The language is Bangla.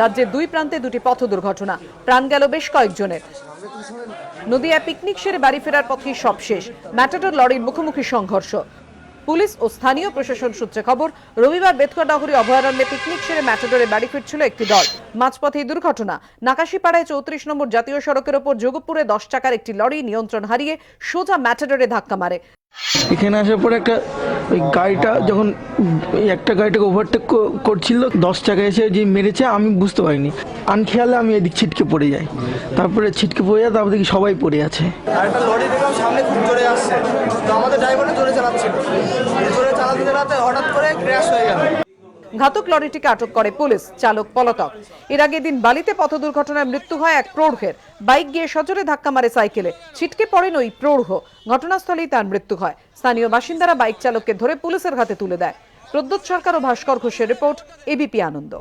রাজ্যের দুই প্রান্তে দুটি পথ দুর্ঘটনা, প্রাণ গেল বেশ কয়েকজনের। নদিয়া পিকনিক সেরে বাড়ি ফেরার পথে সব শেষ, ম্যাটাডোর লরির মুখোমুখি সংঘর্ষ। পুলিশ ও স্থানীয় প্রশাসন সূত্রে খবর, রবিবার বেতকা ডহরি অভয়ারণ্যে পিকনিক সেরে ম্যাটাডোরে বাড়ি ফিরছিল একটি দল। মাঝপথে এই দুর্ঘটনা। নাকাশিপাড়ায় 34 নম্বর জাতীয় সড়কের ওপর যোগপুরে 10 চাকার একটি লরি নিয়ন্ত্রণ হারিয়ে সোজা ম্যাটাডোরে ধাক্কা মারে। এখানে আসার পরে ওই গাড়িটা যখন একটা গাড়িটাকে ওভারটেক করছিল, 10 চাকা এসে যে মেরেছে আমি বুঝতে পারিনি। আনখেয়ালে আমি এদিক ছিটকে পড়ে যাই, তারপরে ছিটকে পড়ে যায়, তারপর দেখি সবাই পড়ে আছে। আর একটা লরি দেখলাম সামনে খুব জোরে আসছে, তো আমাদের ড্রাইভারও জোরে চালাচ্ছিল, জোরে চালাতে হঠাৎ করে ক্র্যাশ হয়ে গেল। ঘাতক লরিটিকে আটক করে পুলিশ, চালক পলাতক। এর আগে দিন বালিতে পথ দুর্ঘটনায় মৃত্যু হয় এক প্রৌঢ়ের। বাইক গিয়ে সজোরে ধাক্কা মারে সাইকেলে, ছিটকে পড়েন ওই প্রৌঢ়। ঘটনাস্থলেই তার মৃত্যু হয়। স্থানীয় বাসিন্দারা বাইক চালককে ধরে পুলিশের হাতে তুলে দেয়। প্রদ্যোৎ সরকার ও ভাস্কর ঘোষের রিপোর্ট, এবিপি আনন্দ।